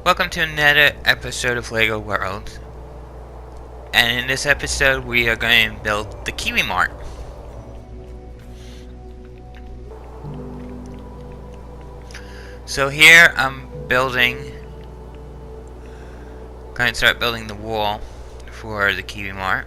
Welcome to another episode of LEGO World. And in this episode we are going to build the Kwik-E-Mart. So here I'm going to start building the wall for the Kwik-E-Mart.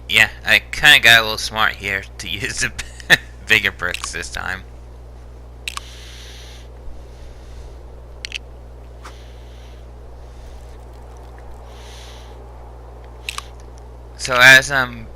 Yeah, I kind of got a little smart here to use the bigger bricks this time. So as I'm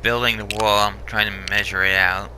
building the wall, I'm trying to measure it out.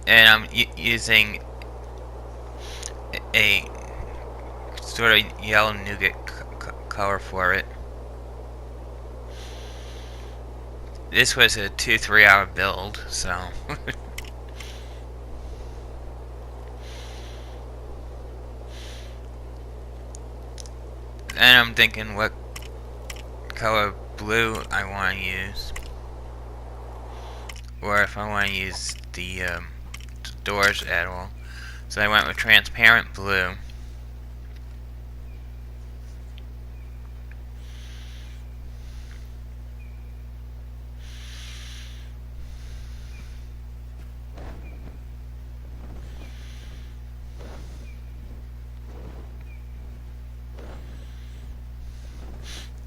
And I'm using a sort of yellow nougat color for it. This was a 2-3 hour build, so and I'm thinking what color blue I want to use, or if I want to use the doors at all. So I went with transparent blue.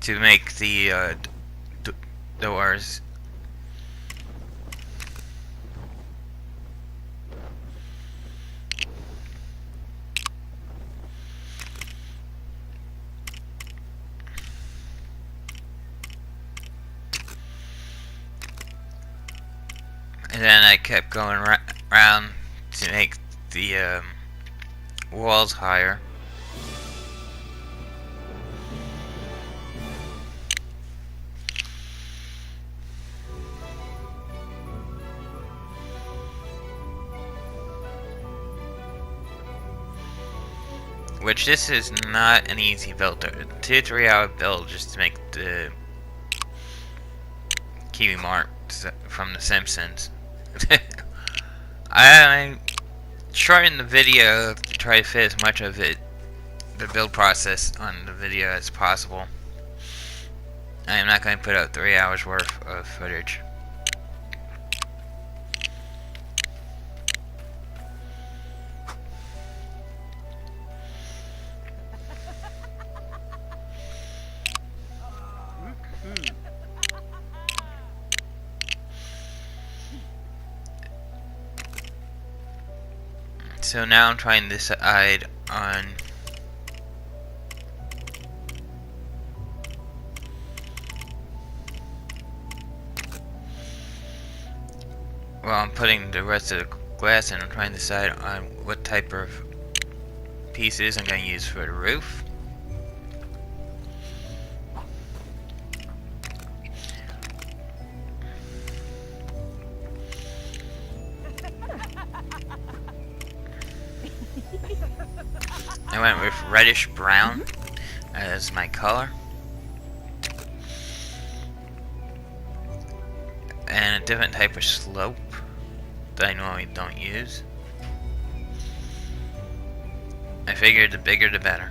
To make the doors. And then I kept going around to make the walls higher. Which this is not an easy build. A 2-3 hour build just to make the Kwik-E-Mart from The Simpsons. I shortened the video to try to fit as much of the build process on the video as possible. I am not going to put out 3 hours worth of footage. So now I'm trying to decide on I'm putting the rest of the glass in. I'm trying to decide on what type of pieces I'm going to use for the roof. I went with reddish brown as my color, and a different type of slope that I normally don't use. I figured the bigger the better.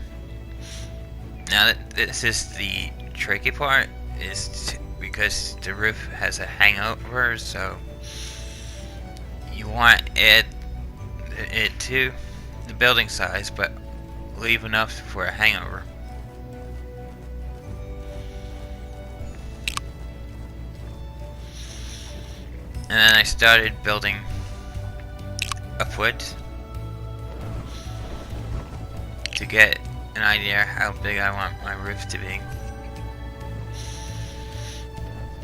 Now this is the tricky part, is because the roof has a hangover, so you want to add it to the building size, but leave enough for a hangover. And then I started building a foot to get an idea how big I want my roof to be.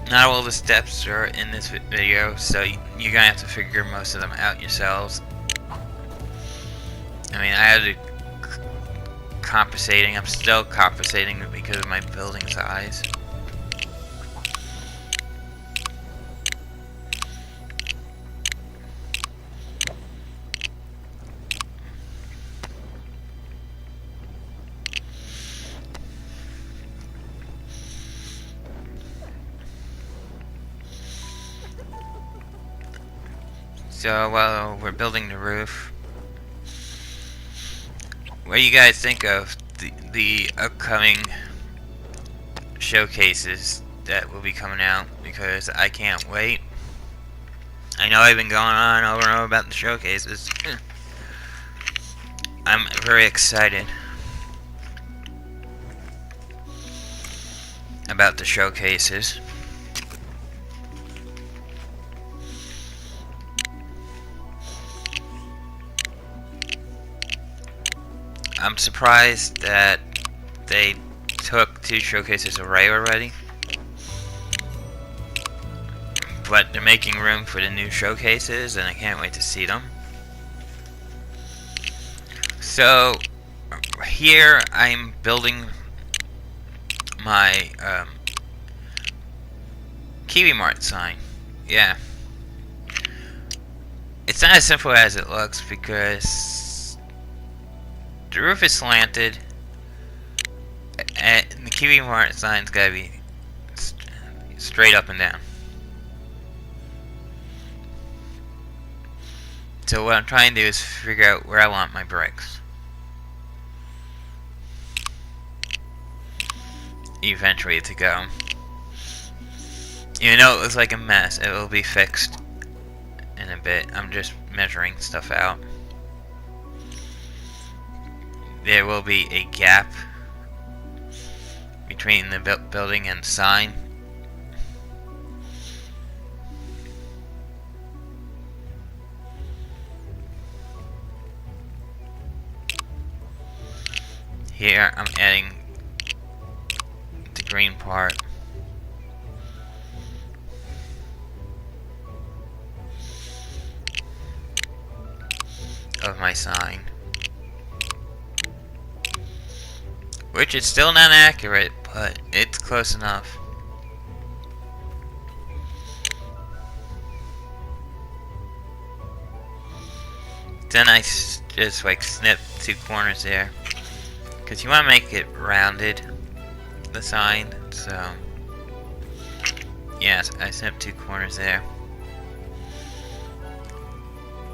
Not all the steps are in this video, so you're gonna have to figure most of them out yourselves. I mean, I had to compensating. I'm still compensating because of my building size. So while we're building the roof, what do you guys think of the upcoming showcases that will be coming out? Because I can't wait. I know I've been going on over and over about the showcases. I'm very excited about the showcases. I'm surprised that they took 2 showcases away already. But they're making room for the new showcases, and I can't wait to see them. So, here I'm building my Kwik-E-Mart sign. Yeah. It's not as simple as it looks because the roof is slanted, and the Kwik-E-Mart sign's gotta be straight up and down. So what I'm trying to do is figure out where I want my bricks. Eventually to go. Even though it looks like a mess, it will be fixed in a bit. I'm just measuring stuff out. There will be a gap between the building and the sign. Here I'm adding the green part. Of my sign. Which is still not accurate, but it's close enough. Then I just like snip 2 corners there. Because you want to make it rounded, the sign, so yes, I snipped 2 corners there.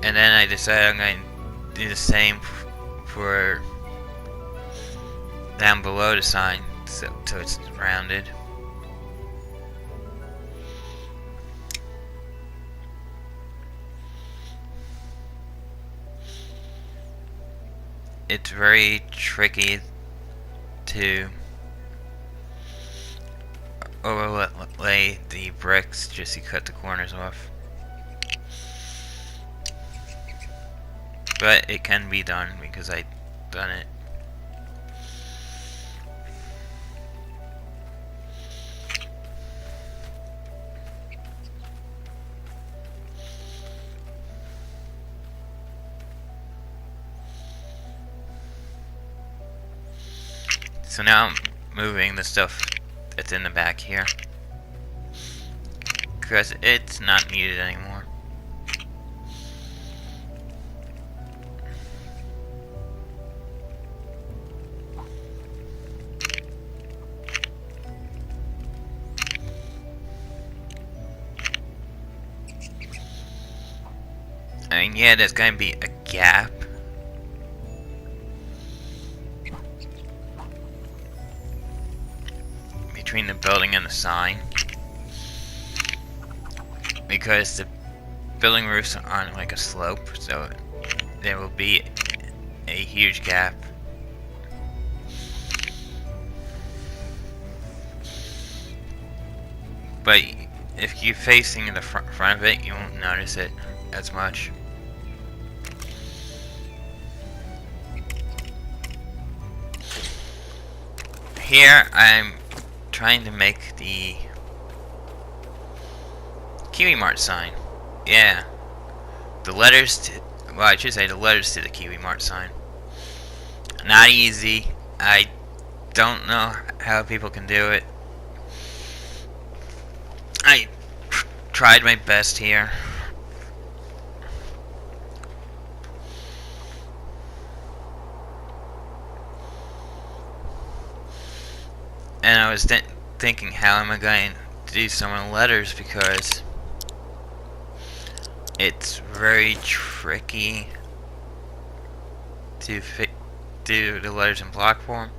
And then I decided I'm going to do the same for down below the sign, so it's rounded. It's very tricky to overlay the bricks just to cut the corners off. But it can be done because I've done it. So now I'm moving the stuff that's in the back here because it's not needed anymore. I mean, yeah, there's going to be a gap. Between the building and the sign. Because the building roofs are on like a slope, so there will be a huge gap. But if you're facing the front of it, you won't notice it as much. Here I'm trying to make the Kwik-E-Mart sign. Yeah. The letters to, well, I should say the letters to the Kwik-E-Mart sign. Not easy. I don't know how people can do it. I tried my best here. And I was thinking, how am I going to do some of the letters, because it's very tricky to do the letters in block form.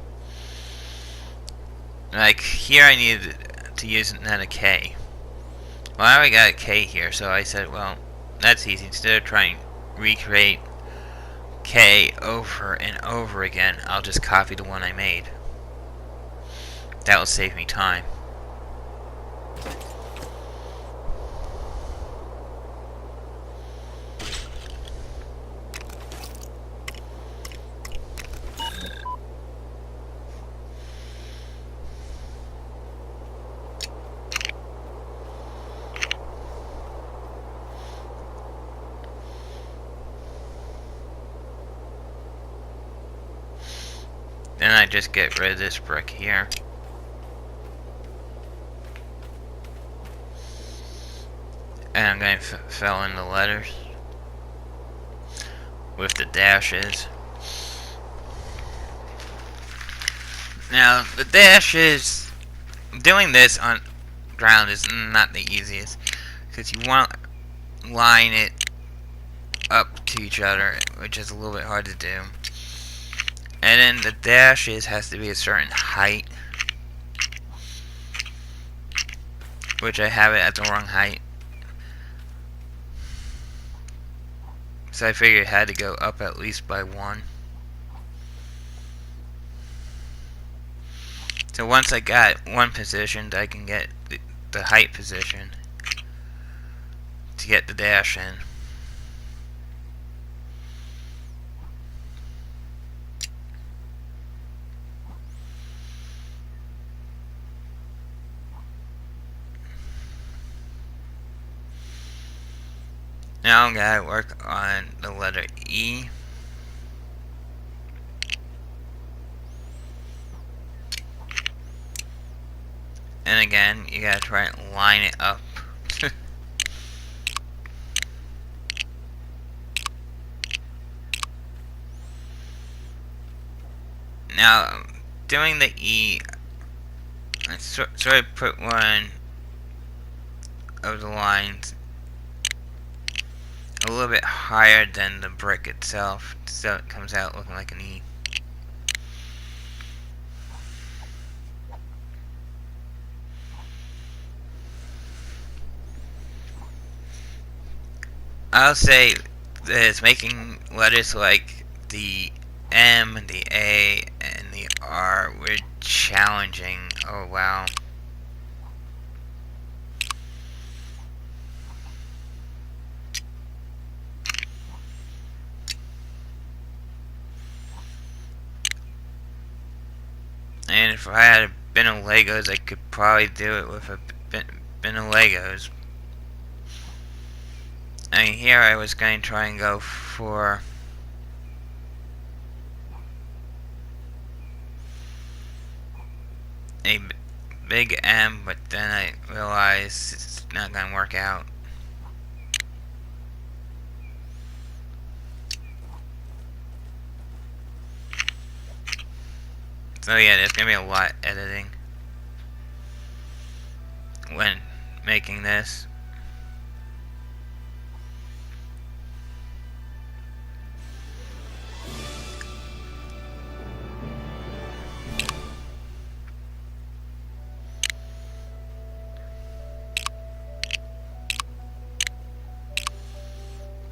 Like here I needed to use then a K. Well, I already got a K here, so I said, well, that's easy. Instead of trying to recreate K over and over again, I'll just copy the one I made. That will save me time. Then I just get rid of this brick here. And I'm going to fill in the letters with the dashes. Now, the dashes, doing this on ground is not the easiest, because you want to line it up to each other, which is a little bit hard to do. And then the dashes has to be a certain height, which I have it at the wrong height. So I figured it had to go up at least by 1. So once I got one positioned, I can get the height position to get the dash in. Now I'm going to work on the letter E. And again, you gotta try and line it up. Now, doing the E, I sort of put one of the lines a little bit higher than the brick itself, so it comes out looking like an E. I'll say this, making letters like the M, the A, and the R were challenging. Oh wow. And if I had a bin of Legos, I could probably do it with a bin of Legos. I mean, here I was going to try and go for a big M, but then I realized it's not going to work out. So yeah, there's going to be a lot editing when making this.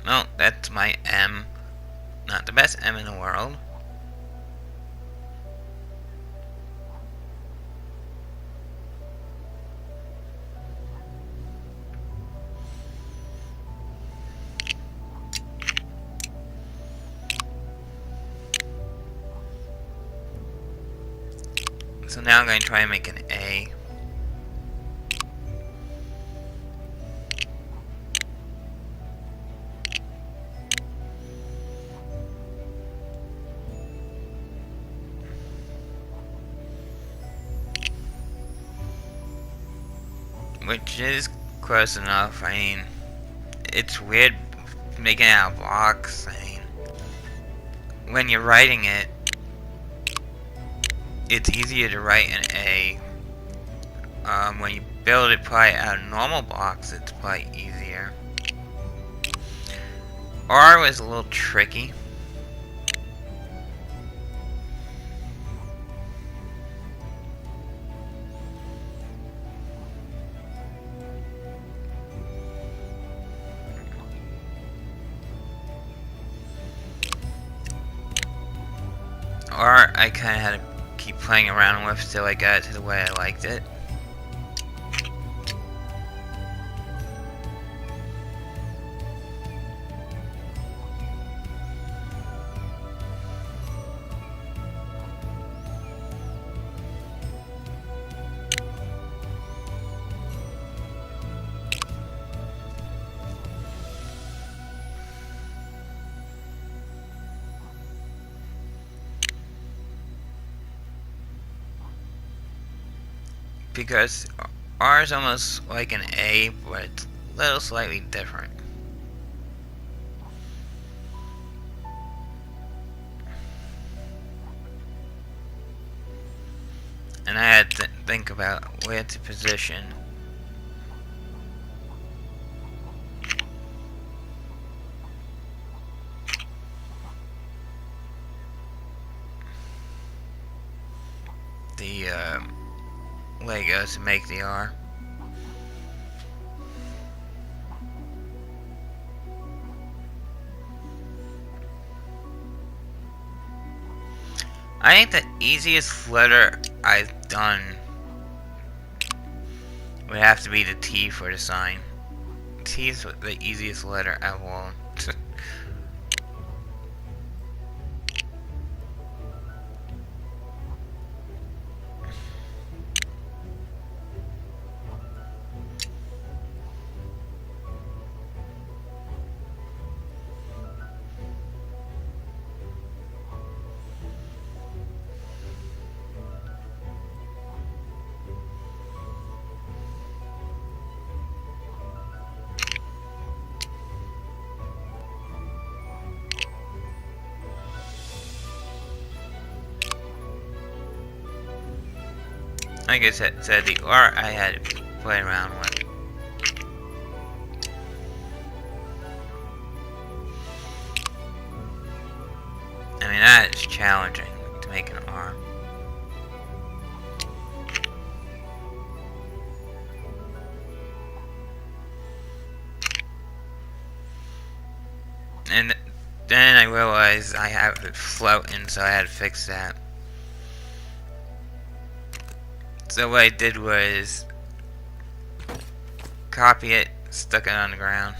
Well, that's my M. Not the best M in the world. So now I'm going to try and make an A. Which is close enough. I mean, it's weird making it out of blocks. I mean, when you're writing it, it's easier to write an A. When you build it probably out of normal blocks, it's probably easier. R was a little tricky. R I kind of had to keep playing around with till I got it to the way I liked it. Because R is almost like an A, but it's a little slightly different. And I had to think about where to position. The Legos to make the R. I think the easiest letter I've done would have to be the T for the sign. T is the easiest letter of all. Like I said, the R I had to play around with. I mean, that is challenging to make an R. And then I realized I have it floating, so I had to fix that. So what I did was copy it, stuck it on the ground.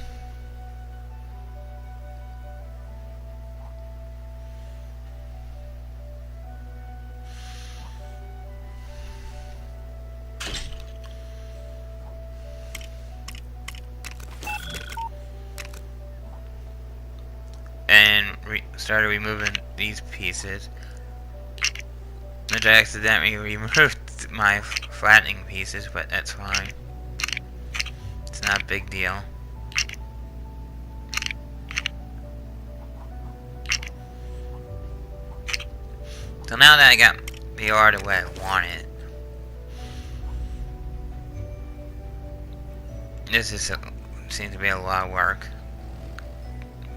And started removing these pieces. Which I accidentally removed my flattening pieces, but that's fine. It's not a big deal. So now that I got the R the way I want it, this seems to be a lot of work.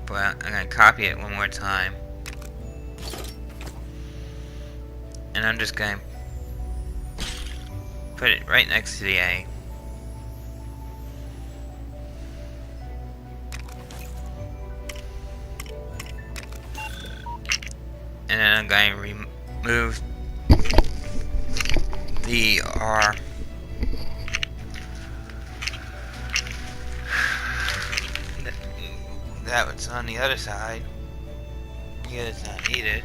But I'm gonna copy it one more time. And I'm just gonna put it right next to the A. And then I'm going to remove the R. That was on the other side. Yeah, it's not needed.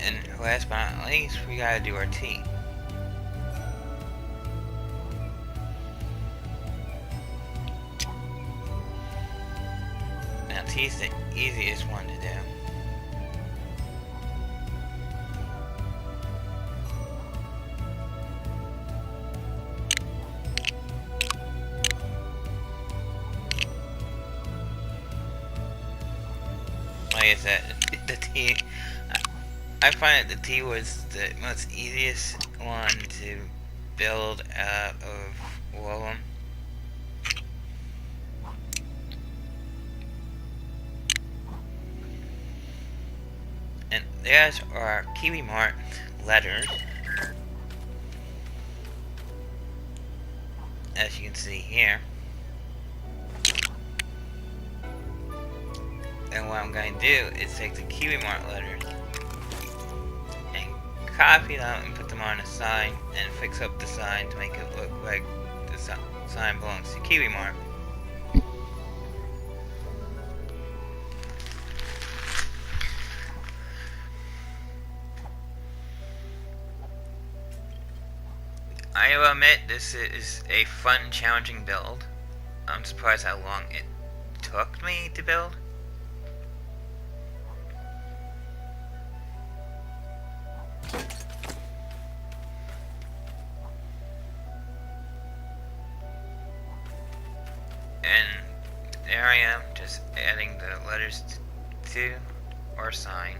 And last but not least, we gotta do our T. Now T's the easiest one to do. Like I said, the T, I find that the T was the most easiest one to build out of all of them. And there's our Kwik-E-Mart letters. As you can see here. And what I'm going to do is take the Kwik-E-Mart letters and copy them and put them on a sign and fix up the sign to make it look like the sign belongs to Kwik-E-Mart. I will admit this is a fun, challenging build. I'm surprised how long it took me to build. And there I am, just adding the letters to or sign.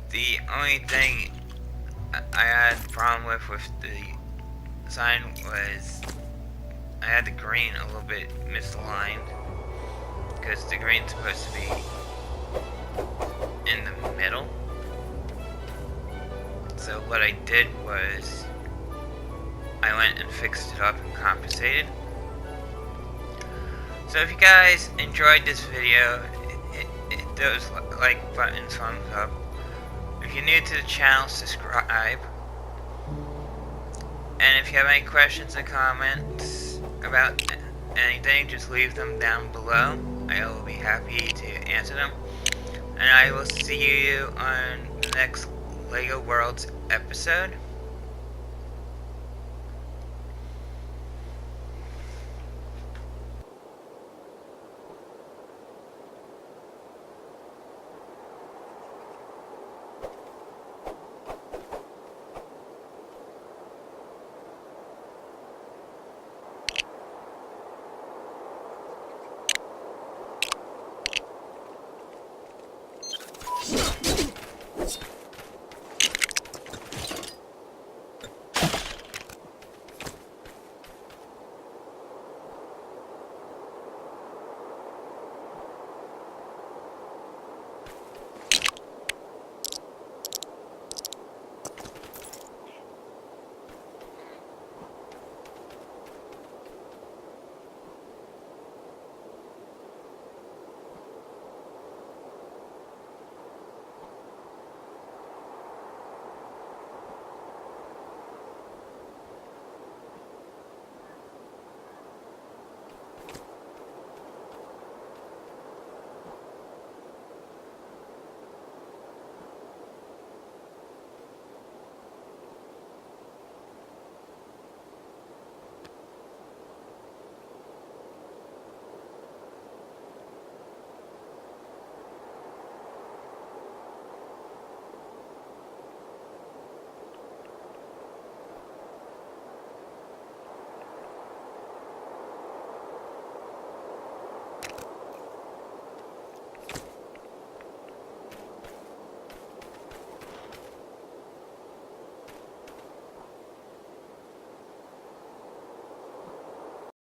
The only thing I had a problem with the sign was I had the green a little bit misaligned, because the green's supposed to be in the middle. So what I did was I went and fixed it up and compensated. So if you guys enjoyed this video, hit those like buttons, thumbs up. If you're new to the channel, subscribe. And if you have any questions or comments about anything, just leave them down below. I will be happy to answer them. And I will see you on the next LEGO Worlds episode.